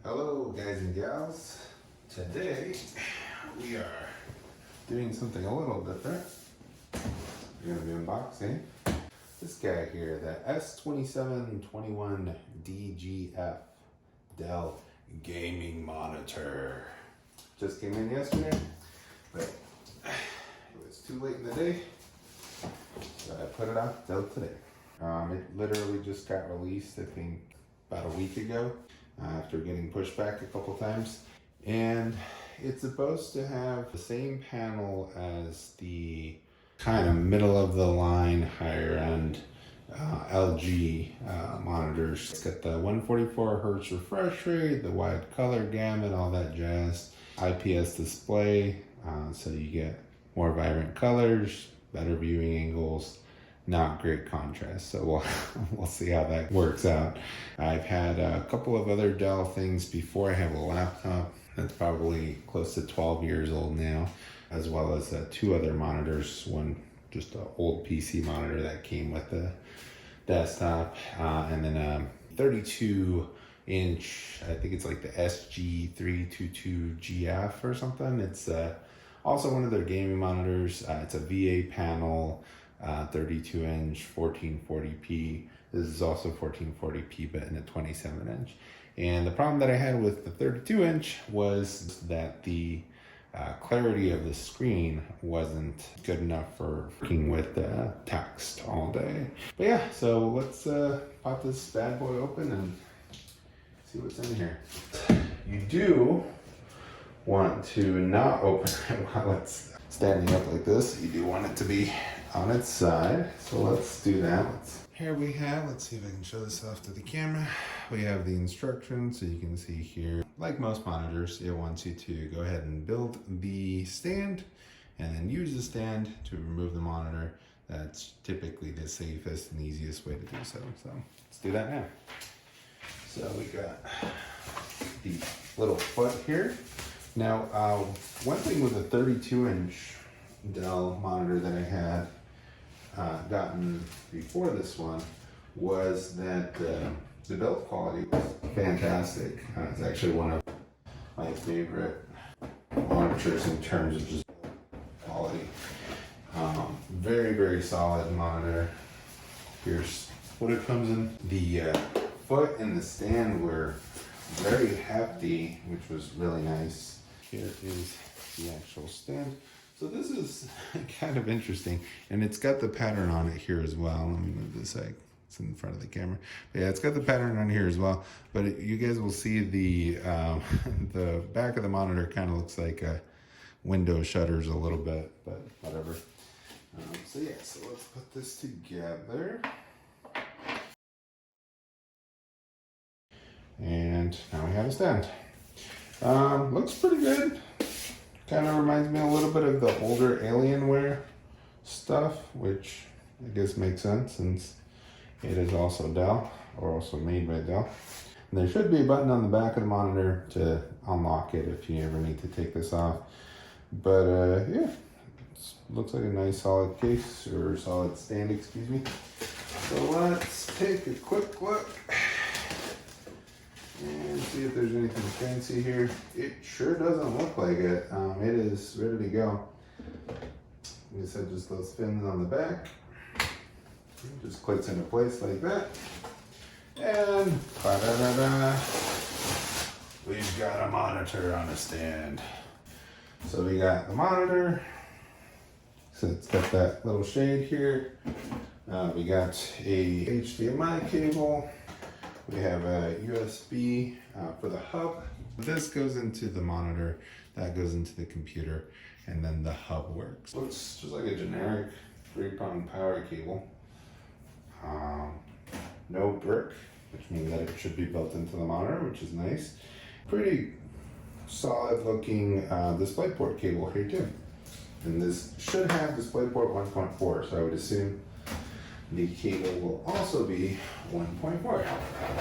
Hello guys and gals. Today we are doing something a little different. We're going to be unboxing this guy here, the S2721DGF Dell gaming monitor. Just came in yesterday, but it was too late in the day, so I put it out Dell today. It literally just got released, I think, about a week ago. After getting pushed back a couple times, and it's supposed to have the same panel as the kind of middle of the line higher end LG monitors. It's got the 144 hertz refresh rate, the wide color gamut, all that jazz. IPS display, so you get more vibrant colors, better viewing angles, not great contrast, so we'll see how that works out. I've had a couple of other Dell things before. I have a laptop that's probably close to 12 years old now, as well as two other monitors. One just an old PC monitor that came with the desktop, and then a 32-inch, I think it's like the SG2721DGF or something. It's also one of their gaming monitors. It's a VA panel, 32-inch 1440p. This is also 1440p, but in a 27-inch. And the problem that I had with the 32-inch was that the clarity of the screen wasn't good enough for working with text all day. But yeah, so let's pop this bad boy open and see what's in here. You do want to not open it while it's standing up like this. You do want it to be on its side, so let's do that. Here we have, let's see if I can show this off to the camera. We have the instructions, so you can see here, like most monitors, it wants you to go ahead and build the stand and then use the stand to remove the monitor. That's typically the safest and easiest way to do so. So let's do that now. So we got the little foot here. Now, one thing with a 32-inch Dell monitor that I had gotten before this one was that the build quality was fantastic. It's actually one of my favorite monitors in terms of just quality. Very, very solid monitor. Here's what it comes in. The foot and the stand were very hefty, which was really nice. Here is the actual stand. So this is kind of interesting, and it's got the pattern on it here as well. Let me move this like it's in front of the camera. But yeah, it's got the pattern on here as well. But you guys will see the the back of the monitor kind of looks like window shutters a little bit, but whatever. So yeah, so let's put this together. And now we have a stand. Looks pretty good. Kind of reminds me a little bit of the older Alienware stuff, which I guess makes sense since it is also Dell, or also made by Dell. And there should be a button on the back of the monitor to unlock it if you ever need to take this off. But yeah, it looks like a nice solid case, or solid stand, excuse me. So let's take a quick look and see if there's anything fancy here. It sure doesn't look like it. It is ready to go. Like I said, just those fins on the back. Just clicks into place like that. And ba-da-da-da, we've got a monitor on a stand. So we got the monitor. So it's got that little shade here. We got a HDMI cable. We have a USB for the hub. This goes into the monitor, that goes into the computer, and then the hub works. Looks just like a generic 3-prong power cable. No brick, which means that it should be built into the monitor, which is nice. Pretty solid looking Displayport cable here too. And this should have Displayport 1.4, so I would assume the cable will also be 1.4.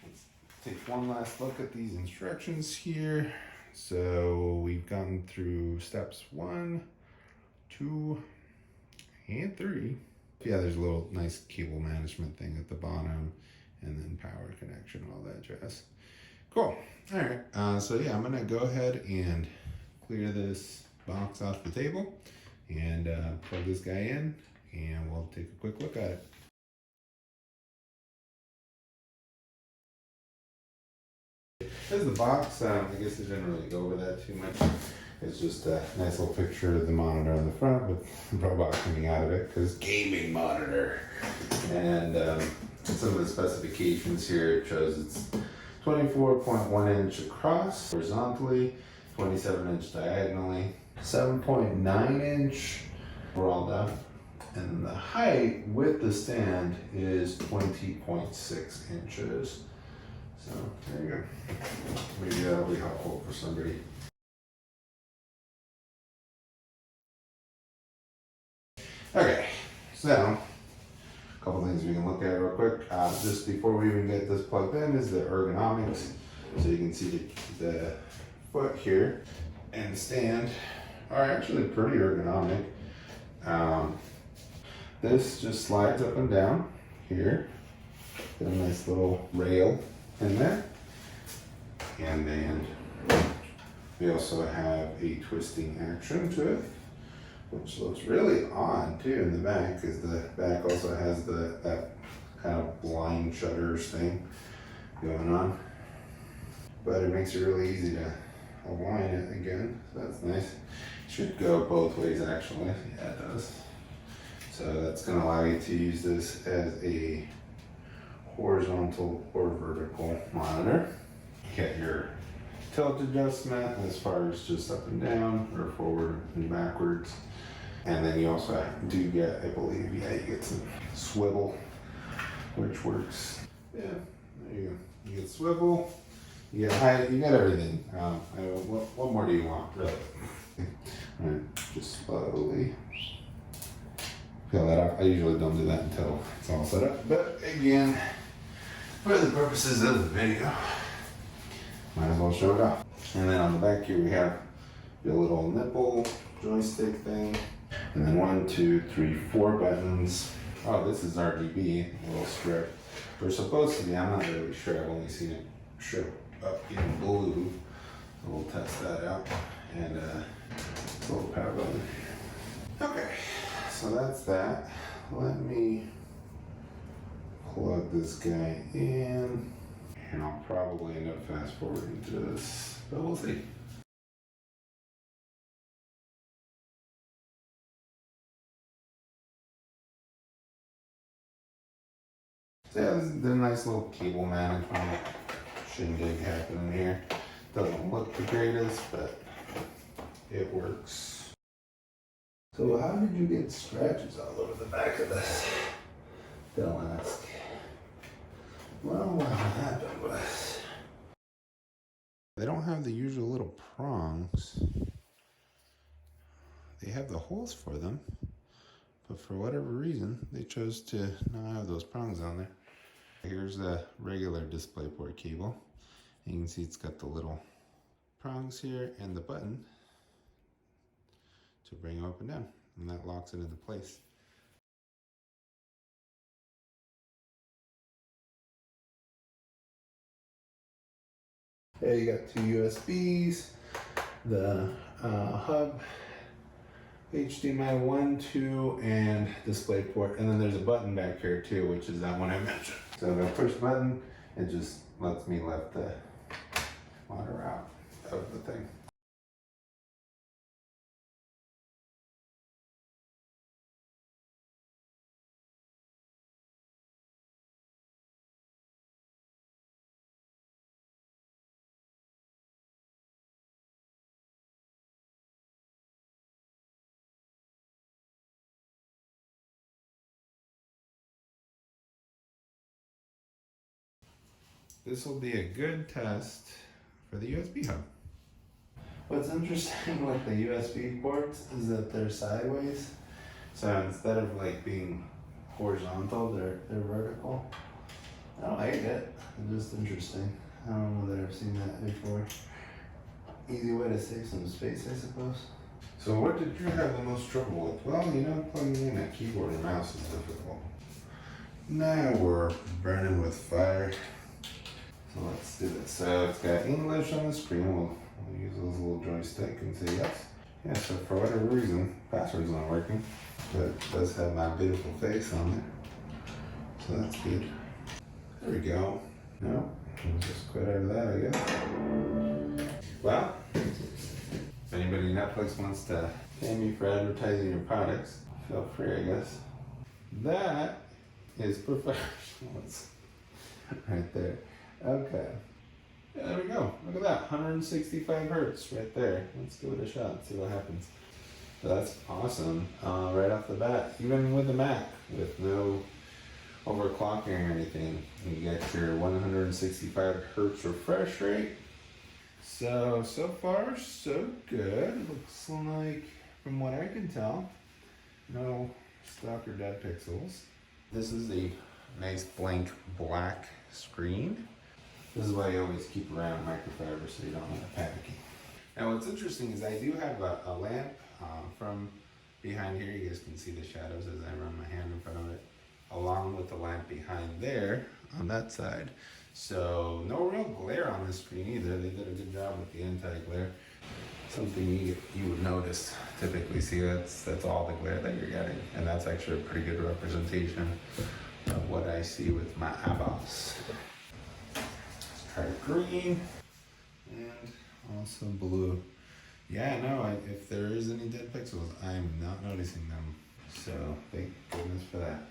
Let's take one last look at these instructions here. So we've gone through steps 1, 2, and 3. Yeah, there's a little nice cable management thing at the bottom, and then power connection, all that jazz. Cool. All right. So yeah, I'm gonna go ahead and clear this box off the table and plug this guy in, and we'll take a quick look at it. There's the box. I guess I didn't really go over that too much. It's just a nice little picture of the monitor on the front with the robot coming out of it, because gaming monitor. And some of the specifications here, it shows it's 24.1 inch across horizontally, 27 inch diagonally, 7.9 inch overall depth, and the height with the stand is 20.6 inches. So there you go. Maybe that'll be helpful for somebody. Okay, so a couple things we can look at real quick. Just before we even get this plugged in is the ergonomics. So you can see the foot here and the stand are actually pretty ergonomic. This just slides up and down here. Got a nice little rail in there. And then we also have a twisting action to it, which looks really odd too in the back, because the back also has that kind of blind shutters thing going on. But it makes it really easy to align it again, so that's nice. It should go both ways actually. Yeah, it does. So that's going to allow you to use this as a horizontal or vertical monitor. You get your tilt adjustment as far as just up and down or forward and backwards. And then you also do get, I believe, you get some swivel, which works. Yeah, there you go. You get swivel, you get height, you got everything. What more do you want, really? All right, just slowly peel that off. I usually don't do that until it's all set up. But again, for the purposes of the video, might as well show it off. And then on the back here we have your little nipple joystick thing. And then 1, 2, 3, 4 buttons. Oh, this is RGB, a little strip. We're supposed to be, I'm not really sure. I've only seen it show up in blue. So we'll test that out. And a little power button. Okay, so that's that. Let me plug this guy in. And I'll probably end up fast forwarding to this, but we'll see. So yeah, there's a nice little cable management shindig happening here. Doesn't look the greatest, but it works. So how did you get scratches all over the back of this? Don't ask. Well, what happened was, they don't have the usual little prongs. They have the holes for them, but for whatever reason, they chose to not have those prongs on there. Here's the regular Displayport cable. You can see it's got the little prongs here and the button to bring them up and down, and that locks it into place. There you got 2 USBs, the hub, HDMI 1, 2, and DisplayPort, and then there's a button back here too, which is that one I mentioned. So if I push the button, it just lets me let the monitor out of the thing. This will be a good test for the USB hub. What's interesting with the USB ports is that they're sideways. So instead of like being horizontal, they're vertical. I don't hate it. It's just interesting. I don't know that I've seen that before. Easy way to save some space, I suppose. So what did you have the most trouble with? Well, plugging in a keyboard and mouse is difficult. Now we're burning with fire. So let's do this. So it's got English on the screen. We'll use those little joystick and say yes. Yeah, so for whatever reason, password's not working, but it does have my beautiful face on it. So that's good. There we go. No, we'll just quit out of that, I guess. Well, if anybody Netflix wants to pay me for advertising your products, feel free, I guess. That is professionals right there. Okay. Yeah, there we go. Look at that. 165 hertz right there. Let's give it a shot, see what happens. So that's awesome. Right off the bat, even with the Mac, with no overclocking or anything, you get your 165 hertz refresh rate. So far, so good. Looks like, from what I can tell, no stock or dead pixels. This is a nice blank black screen. This is why you always keep around microfiber so you don't end up panicking. Now what's interesting is I do have a lamp from behind here. You guys can see the shadows as I run my hand in front of it, along with the lamp behind there on that side. So no real glare on the screen either. They did a good job with the anti-glare. Something you would notice, typically see that's all the glare that you're getting. And that's actually a pretty good representation of what I see with my eyeballs. Let's try green and also blue. Yeah, no, if there is any dead pixels, I'm not noticing them. So thank goodness for that.